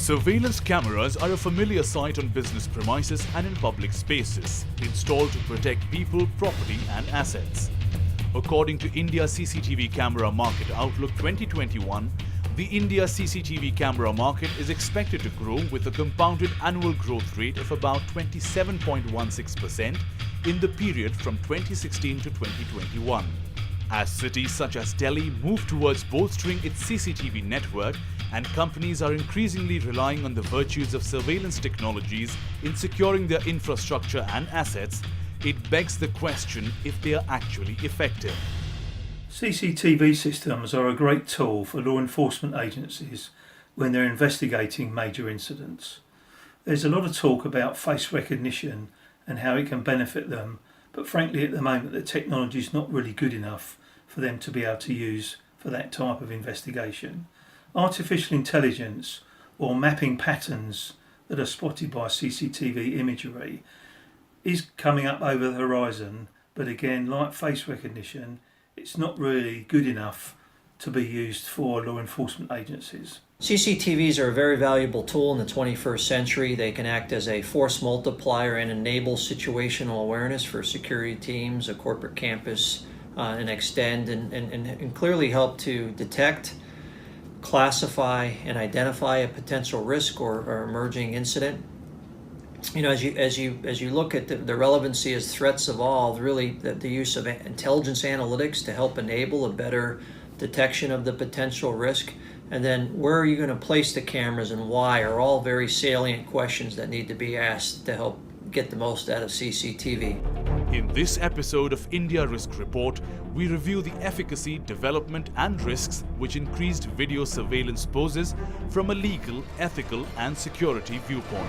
Surveillance cameras are a familiar sight on business premises and in public spaces, installed to protect people, property and assets. According to India CCTV Camera Market Outlook 2021, the India CCTV camera market is expected to grow with a compounded annual growth rate of about 27.16% in the period from 2016 to 2021. As cities such as Delhi move towards bolstering its CCTV network and companies are increasingly relying on the virtues of surveillance technologies in securing their infrastructure and assets, it begs the question if they are actually effective. CCTV systems are a great tool for law enforcement agencies when they're investigating major incidents. There's a lot of talk about face recognition and how it can benefit them, but frankly at the moment the technology is not really good enough for them to be able to use for that type of investigation. Artificial intelligence or mapping patterns that are spotted by CCTV imagery is coming up over the horizon, but again, like face recognition, it's not really good enough to be used for law enforcement agencies. CCTVs are a very valuable tool in the 21st century. They can act as a force multiplier and enable situational awareness for security teams, a corporate campus, and extend and clearly help to detect, classify, and identify a potential risk or emerging incident. You know, as you look at the relevancy as threats evolve, really the use of intelligence analytics to help enable a better detection of the potential risk, and then where are you going to place the cameras and why are all very salient questions that need to be asked to help get the most out of CCTV. In this episode of India Risk Report, we review the efficacy, development and risks which increased video surveillance poses from a legal, ethical and security viewpoint.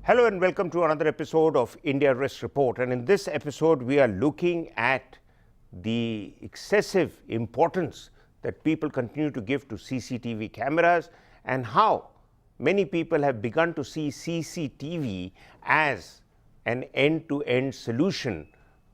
Hello and welcome to another episode of India Risk Report, and in this episode we are looking at the excessive importance that people continue to give to CCTV cameras and how many people have begun to see CCTV as an end-to-end solution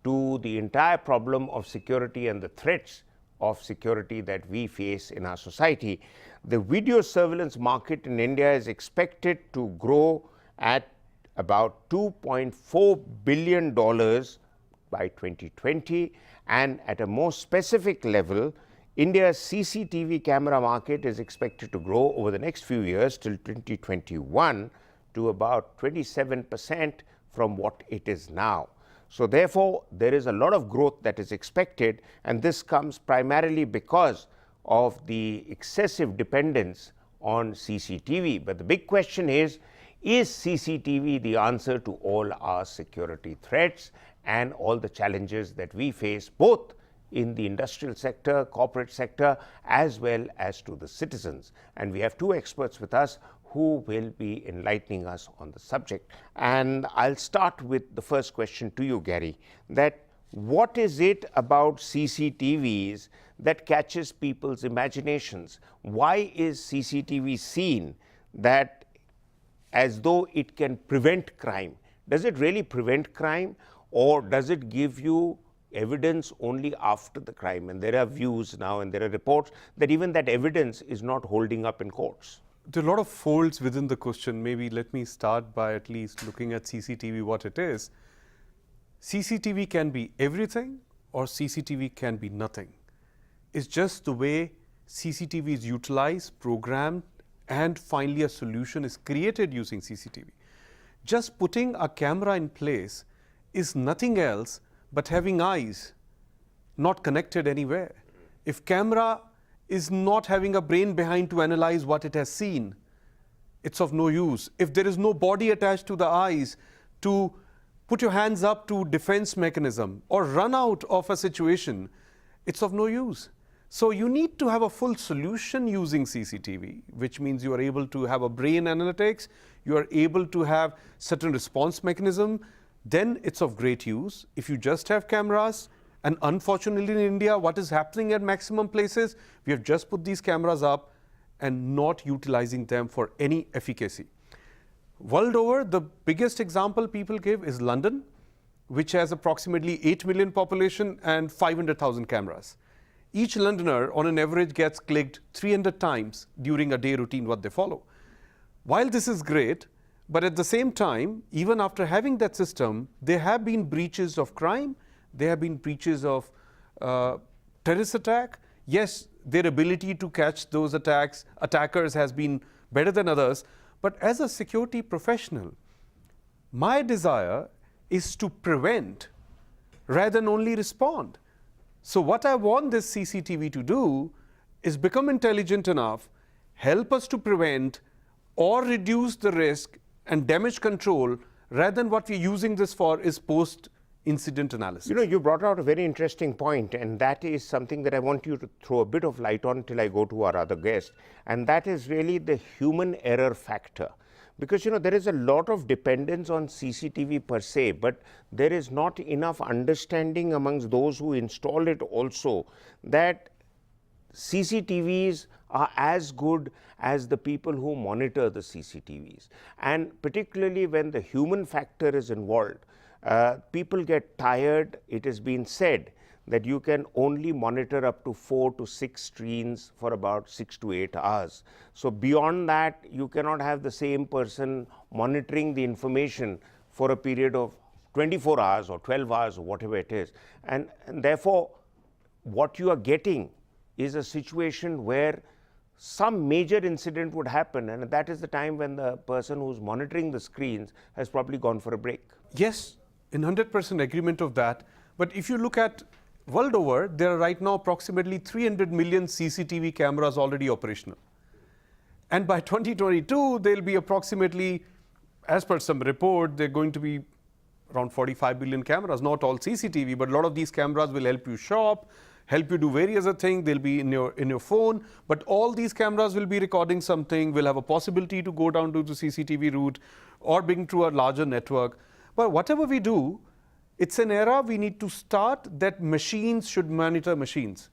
to the entire problem of security and the threats of security that we face in our society. The video surveillance market in India is expected to grow at about $2.4 billion by 2020, and at a more specific level, India's CCTV camera market is expected to grow over the next few years till 2021 to about 27% from what it is now. So therefore, there is a lot of growth that is expected, and this comes primarily because of the excessive dependence on CCTV. But the big question is CCTV the answer to all our security threats and all the challenges that we face both in the industrial sector, corporate sector, as well as to the citizens? And we have two experts with us who will be enlightening us on the subject. And I'll start with the first question to you, Gary, that what is it about CCTVs that catches people's imaginations? Why is CCTV seen that as though it can prevent crime? Does it really prevent crime, or does it give you evidence only after the crime? And there are views now and there are reports that even that evidence is not holding up in courts. There are a lot of folds within the question. Maybe let me start by at least looking at CCTV, what it is. CCTV can be everything or CCTV can be nothing. It's just the way CCTV is utilized, programmed, and finally a solution is created using CCTV. Just putting a camera in place is nothing else but having eyes not connected anywhere. If camera is not having a brain behind to analyze what it has seen, it's of no use. If there is no body attached to the eyes to put your hands up to defense mechanism or run out of a situation, it's of no use. So you need to have a full solution using CCTV, which means you are able to have a brain analytics, you are able to have certain response mechanism, then it's of great use. If you just have cameras, and unfortunately in India, what is happening at maximum places, we have just put these cameras up and not utilizing them for any efficacy. World over, the biggest example people give is London, which has approximately 8 million population and 500,000 cameras. each Londoner on an average gets clicked 300 times during a day routine what they follow. While this is great, but at the same time, even after having that system, there have been breaches of crime, there have been breaches of terrorist attack. Yes, their ability to catch those attackers has been better than others, but as a security professional, my desire is to prevent rather than only respond. So what I want this CCTV to do is become intelligent enough, help us to prevent or reduce the risk and damage control, rather than what we're using this for is post-incident analysis. You know, you brought out a very interesting point, and that is something that I want you to throw a bit of light on till I go to our other guest, and that is really the human error factor. Because, you know, there is a lot of dependence on CCTV per se, but there is not enough understanding amongst those who install it also that CCTVs are as good as the people who monitor the CCTVs. And particularly when the human factor is involved, people get tired. It has been said that you can only monitor up to 4 to 6 screens for about 6 to 8 hours. So beyond that, you cannot have the same person monitoring the information for a period of 24 hours or 12 hours or whatever it is. And therefore, what you are getting is a situation where some major incident would happen, and that is the time when the person who's monitoring the screens has probably gone for a break. Yes, in 100% agreement of that. But if you look at world over, there are right now approximately 300 million CCTV cameras already operational. And by 2022, there'll be approximately, as per some report, they're going to be around 45 billion cameras, not all CCTV, but a lot of these cameras will help you shop, help you do various other things. They'll be in your phone, but all these cameras will be recording something, will have a possibility to go down to the CCTV route or being through a larger network. But whatever we do, it's an era we need to start that machines should monitor machines.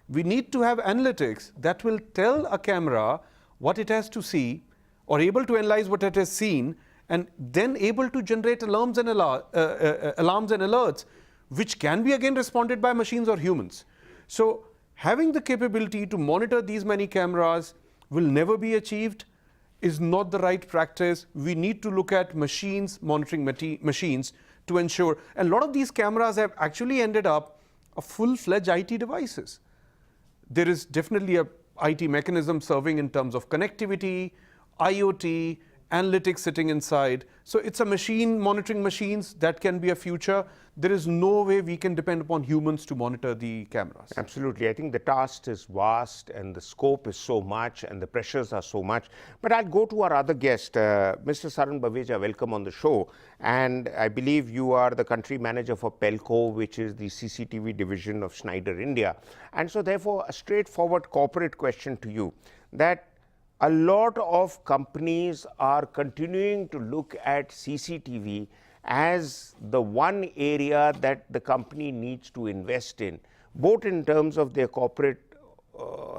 We need to have analytics that will tell a camera what it has to see or able to analyze what it has seen, and then able to generate alarms and alerts, which can be again responded by machines or humans. So having the capability to monitor these many cameras will never be achieved, is not the right practice. We need to look at machines, monitoring machines to ensure, and a lot of these cameras have actually ended up a full-fledged IT devices. There is definitely a IT mechanism serving in terms of connectivity, IoT, analytics sitting inside. So it's a machine monitoring machines that can be a future. There is no way we can depend upon humans to monitor the cameras. Absolutely. I think the task is vast and the scope is so much and the pressures are so much. But I'll go to our other guest, Mr. Saran Baveja. Welcome on the show. And I believe you are the country manager for Pelco, which is the CCTV division of Schneider India. And so therefore, a straightforward corporate question to you, that a lot of companies are continuing to look at CCTV as the one area that the company needs to invest in, both in terms of their corporate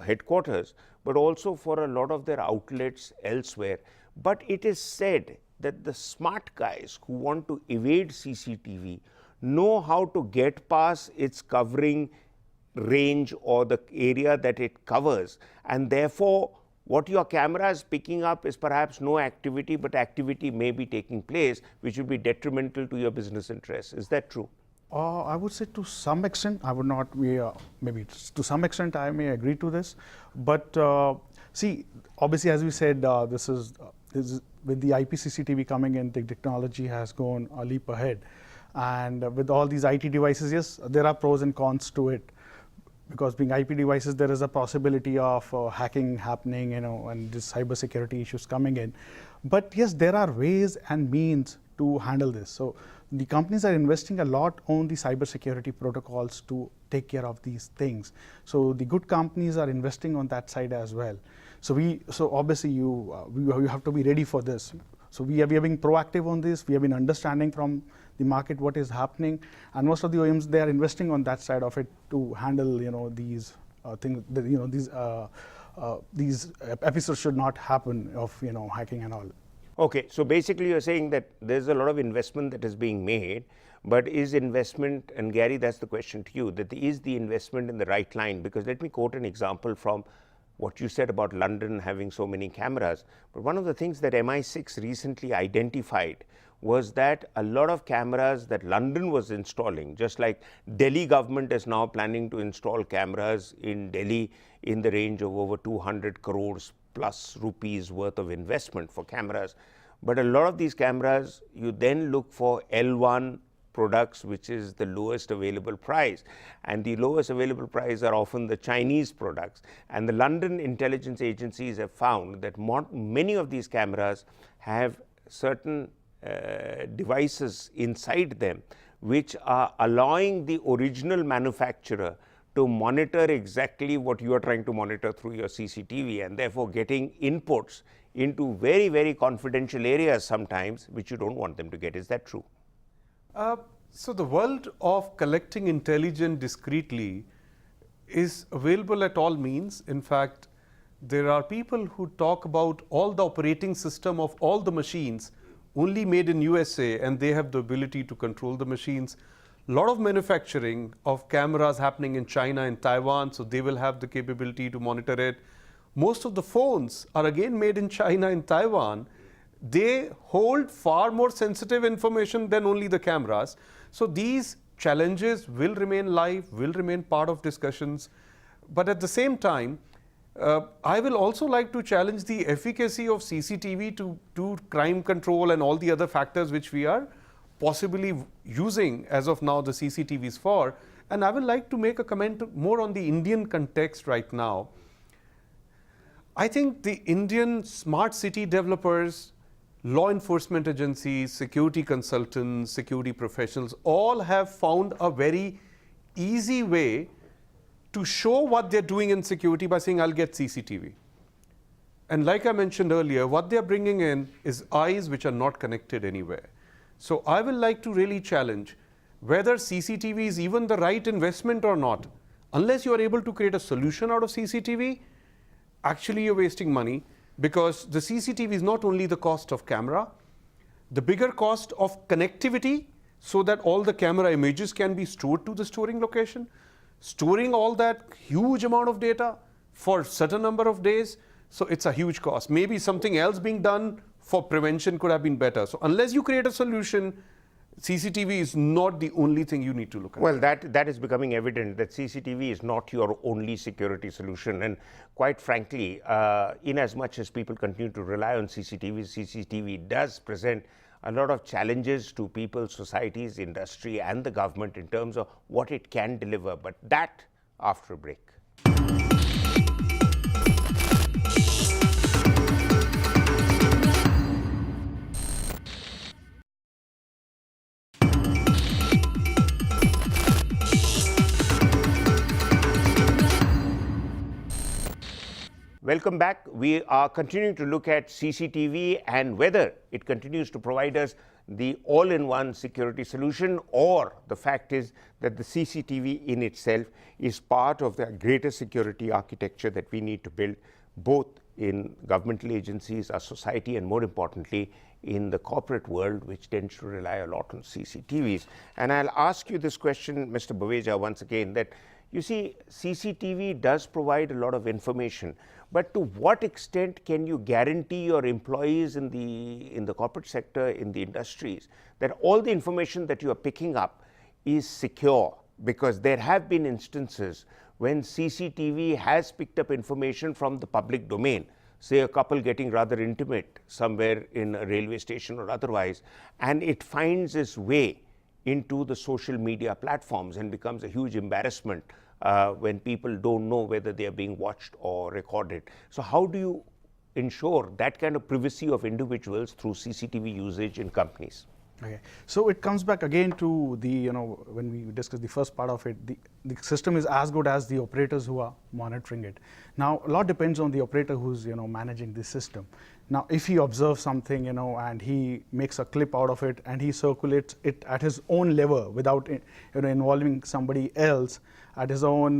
headquarters, but also for a lot of their outlets elsewhere. But it is said that the smart guys who want to evade CCTV know how to get past its covering range or the area that it covers, and therefore what your camera is picking up is perhaps no activity, but activity may be taking place, which will be detrimental to your business interests. Is that true? I would say to some extent, I would not be, maybe to some extent I may agree to this. But see, obviously, as we said, this is with the IP CCTV coming in, the technology has gone a leap ahead. And with all these IT devices, yes, there are pros and cons to it. Because being IP devices, there is a possibility of hacking happening, and this cybersecurity issues coming in. But yes, there are ways and means to handle this. So the companies are investing a lot on the cybersecurity protocols to take care of these things. So the good companies are investing on that side as well. So obviously you have to be ready for this. So we have been proactive on this. We have been understanding from the market what is happening, and most of the OEMs, they are investing on that side of it to handle these things. These episodes should not happen of hacking and all. Okay, so basically you're saying that there's a lot of investment that is being made, but is investment, and Gary, that's the question to you, that is the investment in the right line? Because let me quote an example from what you said about London having so many cameras. But one of the things that MI6 recently identified was that a lot of cameras that London was installing, just like Delhi government is now planning to install cameras in Delhi in the range of over 200 crores plus rupees worth of investment for cameras. But a lot of these cameras, you then look for L1 products, which is the lowest available price, and the lowest available price are often the Chinese products. And the London intelligence agencies have found that many of these cameras have certain devices inside them which are allowing the original manufacturer to monitor exactly what you are trying to monitor through your CCTV, and therefore getting inputs into very, very confidential areas sometimes which you don't want them to get. Is that true? So the world of collecting intelligence discreetly is available at all means. In fact, there are people who talk about all the operating system of all the machines only made in USA, and they have the ability to control the machines. A lot of manufacturing of cameras happening in China and Taiwan, so they will have the capability to monitor it. Most of the phones are again made in China and Taiwan. They hold far more sensitive information than only the cameras. So these challenges will remain live, will remain part of discussions. But at the same time, I will also like to challenge the efficacy of CCTV to crime control and all the other factors which we are possibly using as of now the CCTVs for. And I would like to make a comment more on the Indian context right now. I think the Indian smart city developers, law enforcement agencies, security consultants, security professionals all have found a very easy way to show what they're doing in security by saying, I'll get CCTV. And like I mentioned earlier, what they're bringing in is eyes which are not connected anywhere. So I will like to really challenge whether CCTV is even the right investment or not. Unless you are able to create a solution out of CCTV, actually you're wasting money, because the CCTV is not only the cost of camera, the bigger cost of connectivity so that all the camera images can be stored to the storing location, storing all that huge amount of data for a certain number of days. So it's a huge cost. Maybe something else being done for prevention could have been better. So unless you create a solution, CCTV is not the only thing you need to look at. Well, that is becoming evident, that CCTV is not your only security solution. And quite frankly, in as much as people continue to rely on CCTV, CCTV does present a lot of challenges to people, societies, industry, and the government in terms of what it can deliver. But that after a break. Welcome back. We are continuing to look at CCTV and whether it continues to provide us the all-in-one security solution, or the fact is that the CCTV in itself is part of the greater security architecture that we need to build, both in governmental agencies, our society, and more importantly, in the corporate world, which tends to rely a lot on CCTVs. And I'll ask you this question, Mr. Baweja, once again, that you see, CCTV does provide a lot of information, but to what extent can you guarantee your employees in the corporate sector, in the industries, that all the information that you are picking up is secure? Because there have been instances when CCTV has picked up information from the public domain, say a couple getting rather intimate somewhere in a railway station or otherwise, and it finds its way into the social media platforms and becomes a huge embarrassment when people don't know whether they are being watched or recorded. So how do you ensure that kind of privacy of individuals through CCTV usage in companies? Okay, so it comes back again to the, when we discussed the first part of it, the system is as good as the operators who are monitoring it. Now, a lot depends on the operator who's, managing the system. Now, if he observes something, and he makes a clip out of it and he circulates it at his own level without, involving somebody else, at his own,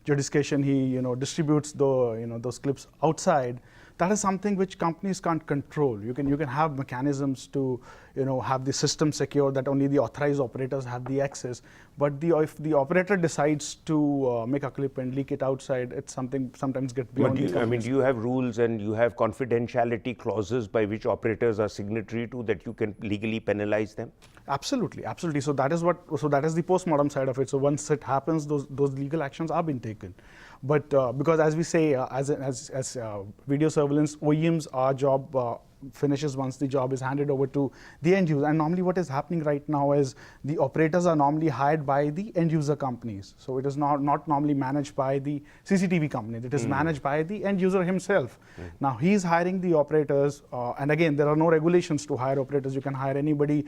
jurisdiction, he, distributes the, those clips outside. That is something which companies can't control. You can have mechanisms to, have the system secure that only the authorized operators have the access. But if the operator decides to make a clip and leak it outside, it's something sometimes get beyond. Do you have rules and you have confidentiality clauses by which operators are signatory to that you can legally penalize them? Absolutely, absolutely. So that is the postmortem side of it. So once it happens, those legal actions are being taken. But because as we say, as video surveillance OEMs, our job finishes once the job is handed over to the end user. And normally what is happening right now is the operators are normally hired by the end user companies. So it is not normally managed by the CCTV company. It is managed by the end user himself. Now he's hiring the operators, and again, there are no regulations to hire operators. You can hire anybody,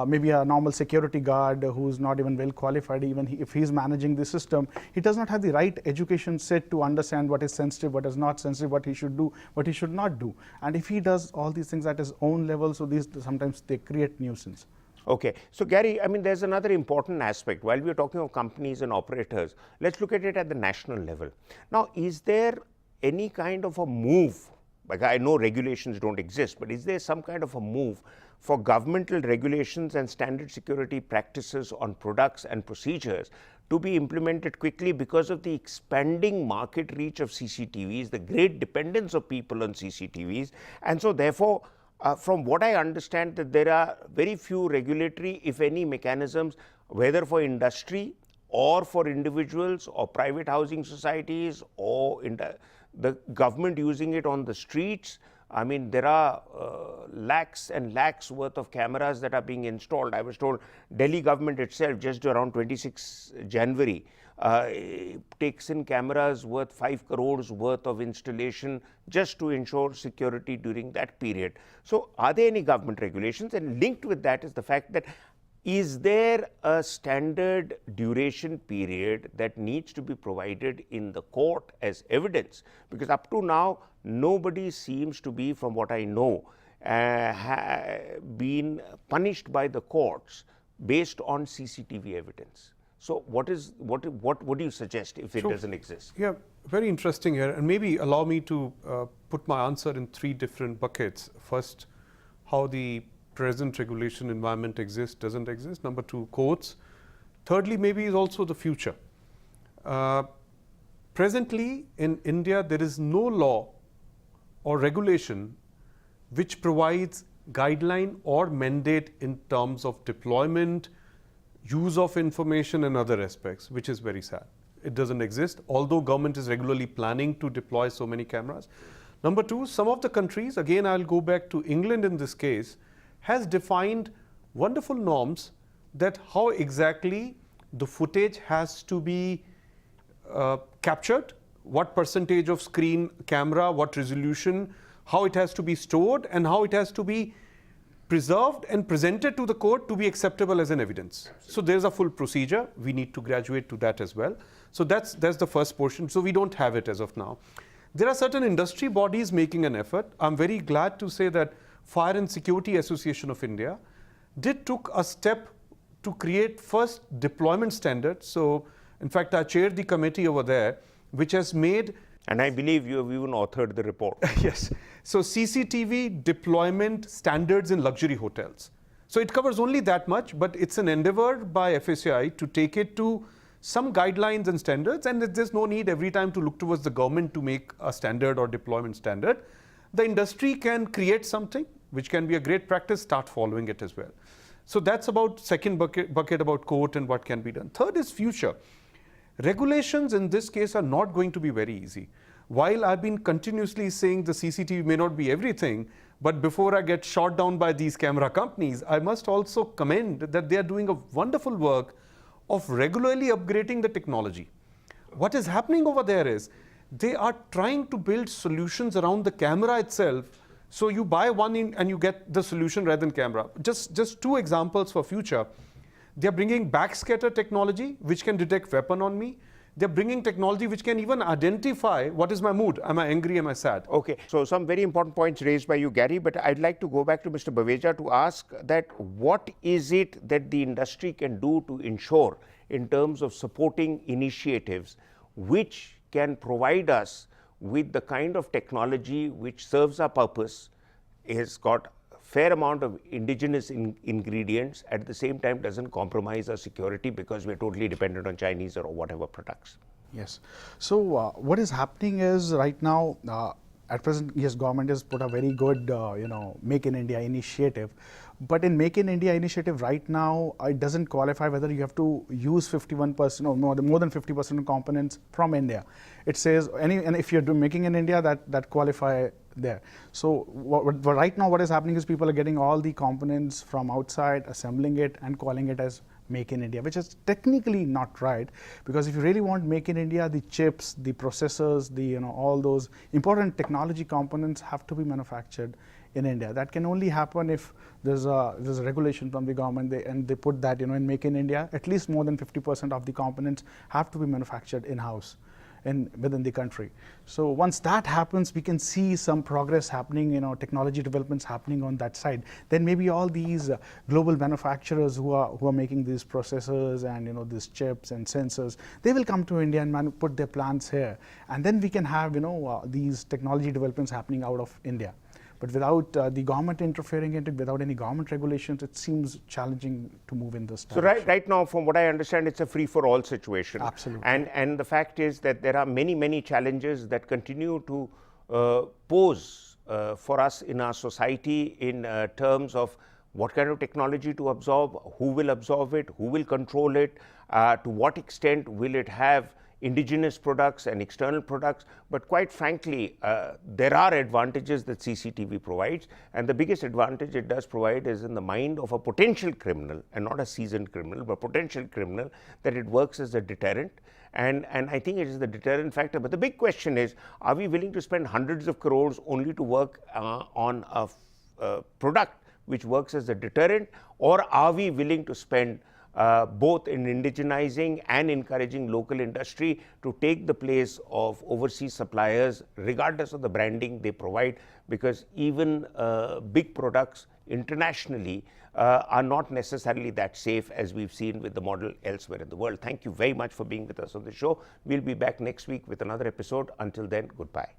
maybe a normal security guard who's not even well qualified. Even if he's managing the system, he does not have the right education set to understand what is sensitive, what is not sensitive, what he should do, what he should not do. And if he does all these things at his own level, so these sometimes they create nuisance. Okay, so Gary, there's another important aspect. While we're talking of companies and operators, let's look at it at the national level. Now, is there any kind of a move, like I know regulations don't exist, but is there some kind of a move for governmental regulations and standard security practices on products and procedures to be implemented quickly because of the expanding market reach of CCTVs, the great dependence of people on CCTVs, and so therefore, from what I understand, that there are very few regulatory, if any, mechanisms, whether for industry or for individuals or private housing societies or the government using it on the streets. There are lakhs and lakhs worth of cameras that are being installed. I was told Delhi government itself just around 26 January takes in cameras worth 5 crores worth of installation just to ensure security during that period. So are there any government regulations? And linked with that is the fact that is there a standard duration period that needs to be provided in the court as evidence? Because up to now, nobody seems to be, from what I know, been punished by the courts based on CCTV evidence. So what do you suggest if it doesn't exist? Yeah, very interesting here, and maybe allow me to put my answer in 3 different buckets. First, how the present regulation environment exists, doesn't exist. Number 2, courts. Thirdly, maybe is also the future. Presently in India, there is no law or regulation which provides guideline or mandate in terms of deployment, use of information and other aspects, which is very sad. It doesn't exist, although government is regularly planning to deploy so many cameras. Number 2, some of the countries, again I'll go back to England in this case, has defined wonderful norms that how exactly the footage has to be captured, what percentage of screen camera, what resolution, how it has to be stored, and how it has to be preserved and presented to the court to be acceptable as an evidence. So there's a full procedure. We need to graduate to that as well. So that's the first portion. So we don't have it as of now. There are certain industry bodies making an effort. I'm very glad to say that Fire and Security Association of India took a step to create first deployment standards. So in fact, I chaired the committee over there, which has made. And I believe you have even authored the report. Yes. So CCTV deployment standards in luxury hotels. So it covers only that much, but it's an endeavor by FSAI to take it to some guidelines and standards, and there's no need every time to look towards the government to make a standard or deployment standard. The industry can create something which can be a great practice, start following it as well. So that's about second bucket about court and what can be done. Third is future. Regulations in this case are not going to be very easy. While I've been continuously saying the CCTV may not be everything, but before I get shot down by these camera companies, I must also commend that they are doing a wonderful work of regularly upgrading the technology. What is happening over there is they are trying to build solutions around the camera itself. So you buy one and you get the solution rather than camera. Just 2 examples for future. They're bringing backscatter technology, which can detect weapon on me. They're bringing technology which can even identify what is my mood. Am I angry? Am I sad? Okay, so some very important points raised by you, Gary, but I'd like to go back to Mr. Baveja to ask that what is it that the industry can do to ensure in terms of supporting initiatives which can provide us with the kind of technology which serves our purpose, has got fair amount of indigenous ingredients, at the same time doesn't compromise our security because we're totally dependent on Chinese or whatever products. Yes. So what is happening is right now, at present, yes, government has put a very good, Make in India initiative. But in Make in India initiative right now, it doesn't qualify whether you have to use 51% or more than 50% of components from India. It says and if you're making in India, that qualify there. So right now what is happening is people are getting all the components from outside, assembling it and calling it as Make in India, which is technically not right, because if you really want Make in India, the chips, the processors, all those important technology components have to be manufactured in India. That can only happen if there's a regulation from the government, and they put that in Make in India, at least more than 50% of the components have to be manufactured in-house within the country. So once that happens, we can see some progress happening, technology developments happening on that side. Then maybe all these global manufacturers who are making these processors and these chips and sensors, they will come to India and put their plants here, and then we can have these technology developments happening out of India. But without the government interfering in it, without any government regulations, it seems challenging to move in this direction. So right now, from what I understand, it's a free-for-all situation. Absolutely. And the fact is that there are many challenges that continue to pose for us in our society in terms of what kind of technology to absorb, who will absorb it, who will control it, to what extent will it have indigenous products and external products. But quite frankly, there are advantages that CCTV provides, and the biggest advantage it does provide is in the mind of a potential criminal, and not a seasoned criminal, but potential criminal, that it works as a deterrent. And I think it is the deterrent factor. But the big question is, are we willing to spend hundreds of crores only to work on a product which works as a deterrent, or are we willing to spend both in indigenizing and encouraging local industry to take the place of overseas suppliers, regardless of the branding they provide, because even big products internationally are not necessarily that safe, as we've seen with the model elsewhere in the world. Thank you very much for being with us on the show. We'll be back next week with another episode. Until then, goodbye.